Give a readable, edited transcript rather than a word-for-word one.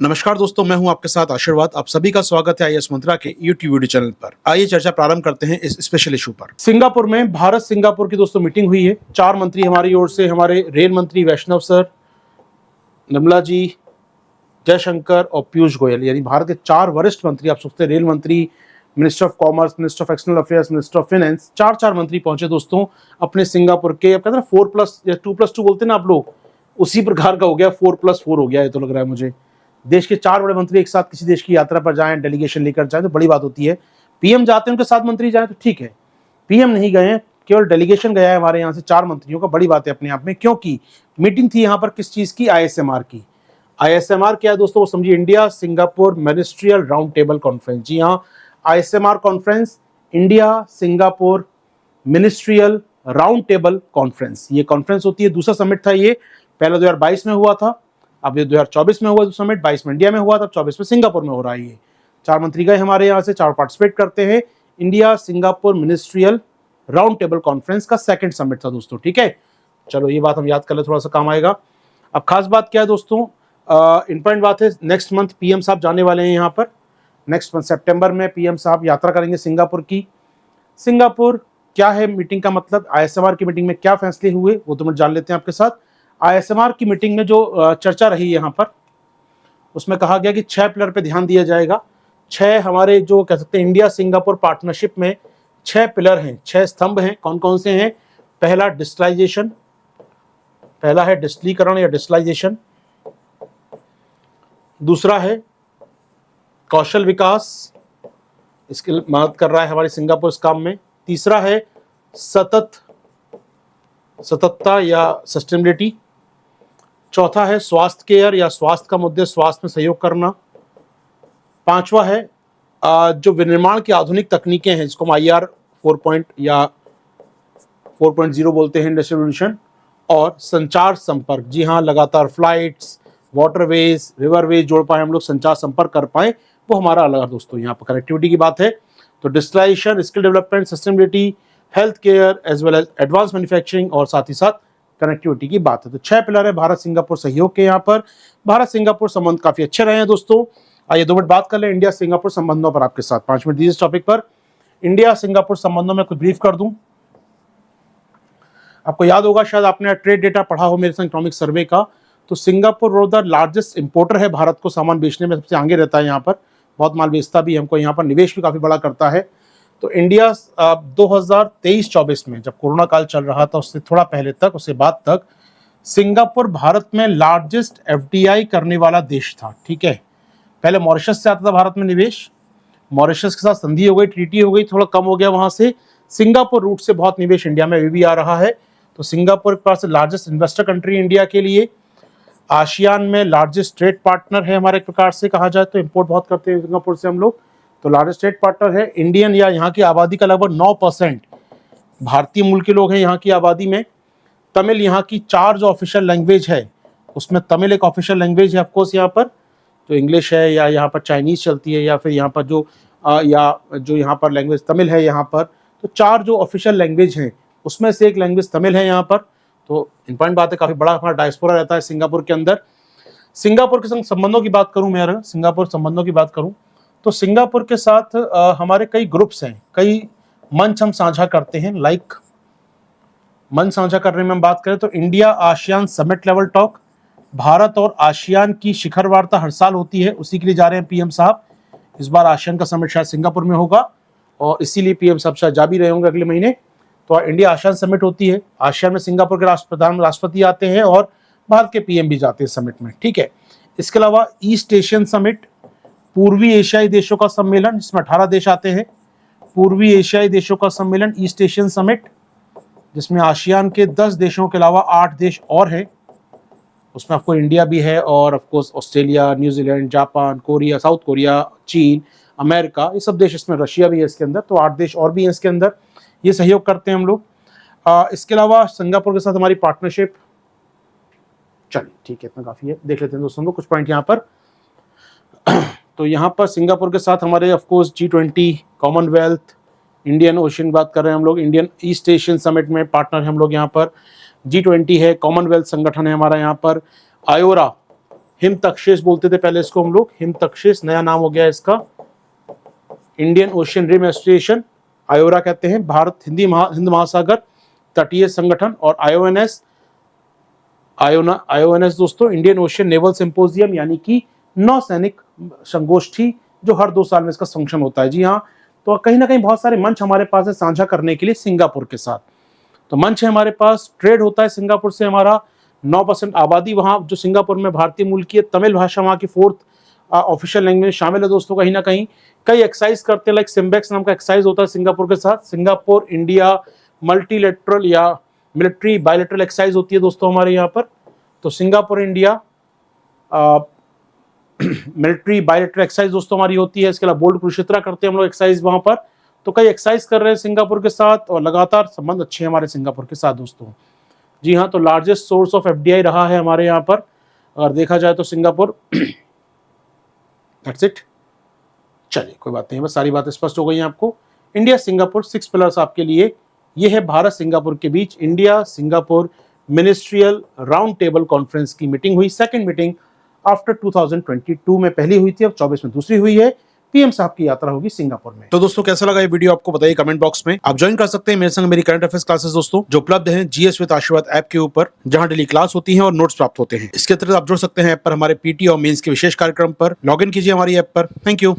नमस्कार दोस्तों, मैं हूं आपके साथ आशीर्वाद। आप सभी का स्वागत है आईएएस मंत्रा के यूट्यूब वीडियो चैनल पर। आइए चर्चा प्रारंभ करते हैं इस स्पेशल इशू पर। सिंगापुर में भारत सिंगापुर की दोस्तों मीटिंग हुई है। 4 मंत्री हमारी ओर से, हमारे रेल मंत्री वैष्णव सर, निर्मला जी, जयशंकर और पीयूष गोयल, यानी भारत के 4 वरिष्ठ मंत्री। आप सोचते रेल मंत्री, minister of commerce, minister of external affairs, minister of finance, 4 मंत्री पहुंचे दोस्तों अपने सिंगापुर के। अब कहते हैं 4+ या 2+2 बोलते हैं ना आप लोग, उसी प्रकार का हो गया, 4+4 हो गया ये तो लग रहा है मुझे। देश के 4 बड़े मंत्री एक साथ किसी देश की यात्रा पर जाएं, डेलीगेशन लेकर जाएं तो बड़ी बात होती है। पीएम जाते हैं, उनके साथ मंत्री जाएं तो ठीक है, पीएम नहीं गए, केवल डेलीगेशन गया है हमारे यहाँ से 4 मंत्रियों का, बड़ी बात है अपने आप में। क्योंकि मीटिंग थी यहाँ पर किस चीज की? आईएसएमआर की। आईएसएमआर क्या है दोस्तों, वो समझिए, India Singapore ministerial round table conference. जी हाँ, ISMR conference, India Singapore ministerial round table conference. ये कॉन्फ्रेंस होती है, दूसरा समिट था ये। पहला 2022 में हुआ था, अब ये 2024 में हुआ समिट। 22 में इंडिया में हुआ था, 24 में सिंगापुर में हो रहा है ये। 4 मंत्री गए हमारे यहाँ से, 4 पार्टिसिपेट करते हैं। India Singapore ministerial round table conference का सेकंड समिट था दोस्तों, ठीक है। चलो ये बात हम याद कर ले, थोड़ा सा काम आएगा। अब खास बात क्या है दोस्तों, इंपॉर्टेंट बात है, नेक्स्ट मंथ पीएम साहब जाने वाले हैं यहाँ पर। नेक्स्ट मंथ सितंबर में पीएम साहब यात्रा करेंगे सिंगापुर की। सिंगापुर क्या है, मीटिंग का मतलब, आईएसएमआर की मीटिंग में क्या फैसले हुए वो तो हम जान लेते हैं आपके साथ। आईएसएमआर की मीटिंग में जो चर्चा रही यहाँ पर, उसमें कहा गया कि 6 पिलर पे ध्यान दिया जाएगा। 6 हमारे जो कह सकते हैं इंडिया सिंगापुर पार्टनरशिप में 6 पिलर हैं, 6 स्तंभ हैं। कौन कौन से हैं? पहला डिस्टिलाइजेशन, पहला है डिस्टिलीकरण या डिस्टिलाइजेशन। दूसरा है कौशल विकास, इसकी मदद कर रहा है हमारी सिंगापुर इस काम में। तीसरा है सततता या सस्टेनेबिलिटी। चौथा है स्वास्थ्य केयर या स्वास्थ्य का मुद्दे, स्वास्थ्य में सहयोग करना। 5वां है जो विनिर्माण की आधुनिक तकनीकें हैं, जिसको हम IR 4 या 4.0 बोलते हैं, इंडस्ट्रियल रेवोल्यूशन। और संचार संपर्क, जी हाँ, लगातार फ्लाइट्स, वाटरवेज, रिवरवेज जोड़ पाए हम लोग, संचार संपर्क कर पाए, वो हमारा अलग है दोस्तों। यहाँ पर कनेक्टिविटी की बात है तो digitalisation, skill development, sustainability, health care as well as advance manufacturing, और साथ ही साथ कनेक्टिविटी की बात है। तो 6 पिलर है भारत सिंगापुर सहयोग के। यहाँ पर भारत सिंगापुर संबंध काफी अच्छे रहे हैं दोस्तों। आइए 2 मिनट बात कर लें इंडिया सिंगापुर संबंधों पर आपके साथ। 5 मिनट दीजिए इस टॉपिक पर। इंडिया सिंगापुर संबंधों में कुछ ब्रीफ कर दूं। आपको याद होगा, शायद आपने ट्रेड डेटा पढ़ा हो मेरे संग इकोनॉमिक सर्वे का, तो सिंगापुर वो द लार्जेस्ट इंपोर्टर है भारत को, सामान बेचने में सबसे आगे रहता है। यहाँ पर बहुत माल बेचता भी, हमको यहाँ पर निवेश भी काफी बड़ा करता है। तो इंडिया 2023-24 में जब कोरोना काल चल रहा था, उससे थोड़ा पहले तक, उसके बाद तक, सिंगापुर भारत में लार्जेस्ट FDI करने वाला देश था, ठीक है। पहले मॉरिशस से आता था भारत में निवेश, मॉरिशस के साथ संधि हो गई, ट्रीटी हो गई, थोड़ा कम हो गया वहां से। सिंगापुर रूट से बहुत निवेश इंडिया में अभी भी आ रहा है। तो सिंगापुर के पास लार्जेस्ट इन्वेस्टर कंट्री इंडिया के लिए। आसियान में लार्जेस्ट ट्रेड पार्टनर है हमारे, एक प्रकार से कहा जाए तो, इंपोर्ट बहुत करते हैं सिंगापुर से हम लोग, तो लार्जेस्ट ट्रेड पार्टनर है। इंडियन या यहाँ की आबादी का लगभग 9% भारतीय मूल के लोग हैं यहाँ की आबादी में। तमिल यहाँ की 4 जो ऑफिशियल लैंग्वेज है, उसमें तमिल एक ऑफिशियल लैंग्वेज है ऑफकोर्स यहाँ पर, तो इंग्लिश है, या यहाँ पर चाइनीज चलती है, या फिर यहाँ पर जो यहाँ पर लैंग्वेज तमिल है यहाँ पर। तो 4 जो ऑफिशियल लैंग्वेज हैं उसमें से एक लैंग्वेज तमिल है यहाँ पर। तो इंपॉर्टेंट बात है, काफी बड़ा हमारा डायस्पोरा रहता है सिंगापुर के अंदर। सिंगापुर के संग संबंधों की बात करूं मैं, अगर सिंगापुर संबंधों की बात करूं तो सिंगापुर के साथ हमारे कई ग्रुप्स हैं, कई मंच हम साझा करते हैं। लाइक मंच साझा करने में हम बात करें तो India ASEAN summit level talk, Bharat और आसियान की शिखर वार्ता हर साल होती है, उसी के लिए जा रहे हैं पीएम साहब। इस बार आसियान का समिट शायद सिंगापुर में होगा, और इसीलिए पीएम साहब शायद जा भी रहे होंगे अगले महीने। तो इंडिया आसियान समिट होती है, आसियान में सिंगापुर के राष्ट्रपति आते हैं और भारत के पीएम भी जाते हैं समिट में, ठीक है। इसके अलावा ईस्ट एशियन समिट, पूर्वी एशियाई देशों का सम्मेलन, जिसमें 18 देश आते हैं। पूर्वी एशियाई देशों का सम्मेलन, ईस्ट एशियन समिट, जिसमें आसियान के 10 देशों के अलावा 8 देश और हैं। उसमें आपको इंडिया भी है, और of course Australia, New Zealand, Japan, Korea, south Korea, चीन, अमेरिका, ये सब देश इसमें, रशिया भी है इसके अंदर। तो 8 देश और भी हैं इसके अंदर, ये सहयोग करते हैं हम लोग। इसके अलावा सिंगापुर के साथ हमारी पार्टनरशिप, चलिए ठीक है, इतना काफी है। देख लेते हैं दोस्तों को कुछ पॉइंट यहाँ पर। तो यहाँ पर सिंगापुर के साथ हमारे of course G20, Commonwealth, Indian ocean बात कर रहे हैं हम लोग, इंडियन ईस्ट एशियन समिट में पार्टनर हैं हम लोग यहाँ पर। G20 है, कॉमनवेल्थ संगठन है हमारा यहाँ पर, आयोरा हिमतक्षेश बोलते थे पहले इसको हम लोग, हिमतक्षेश नया नाम हो गया इसका, इंडियन ओशियन रिम एसोसिएशन, आयोरा कहते हैं, भारत हिंद महासागर तटीय संगठन, और आईओएनएस दोस्तों इंडियन ओशियन नेवल सिंपोजियम, यानी कि नौसैनिक संगोष्ठी, जो हर 2 साल में इसका फंक्शन होता है। जी हाँ, तो कहीं ना कहीं बहुत सारे मंच हमारे पास है साझा करने के लिए सिंगापुर के साथ। तो मंच है हमारे पास, ट्रेड होता है सिंगापुर से हमारा, 9% आबादी वहाँ जो सिंगापुर में भारतीय मूल की है, तमिल भाषा वहाँ की 4th ऑफिशियल लैंग्वेज शामिल है दोस्तों। कहीं ना कहीं कई एक्साइज करते हैं, लाइक सिम्बेक्स नाम का एक्साइज होता है सिंगापुर के साथ, सिंगापुर इंडिया मल्टीलेटरल या मिलिट्री बायलेटरल एक्साइज होती है दोस्तों हमारे यहाँ पर। तो Singapore India military bilateral excise दोस्तों हमारी होती है। इसके अलावा बोल्ड कुरुक्षेत्रा करते हैं हम लोग एक्साइज वहां पर। तो कई एक्साइज कर रहे हैं सिंगापुर के साथ, और लगातार संबंध अच्छे हैं हमारे सिंगापुर के साथ दोस्तों। जी हाँ, तो लार्जेस्ट सोर्स ऑफ एफडीआई रहा है हमारे यहाँ पर अगर देखा जाए तो सिंगापुर। That's it. चलिए कोई बात नहीं, बस सारी बातें स्पष्ट हो गई हैं आपको। इंडिया सिंगापुर 6 पिलर्स आपके लिए, ये है भारत सिंगापुर के बीच India Singapore ministerial round table conference की मीटिंग हुई, सेकंड मीटिंग आफ्टर 2022 में पहली हुई थी, अब 24 में दूसरी हुई है। पीएम साहब की यात्रा होगी सिंगापुर में। तो दोस्तों कैसा लगा ये वीडियो आपको बताइए कमेंट बॉक्स में। आप ज्वाइन कर सकते हैं मेरे संग मेरी करंट अफेयर्स क्लासेस दोस्तों, जो उपलब्ध हैं जीएस विद आशीर्वाद ऐप के ऊपर, जहां डेली क्लास होती है और नोट्स प्राप्त होते हैं। इसके अतिरिक्त आप जुड़ सकते हैं ऐप पर हमारे पीटी और मेंस के विशेष कार्यक्रम पर। लॉग इन कीजिए हमारी ऐप पर। Thank you.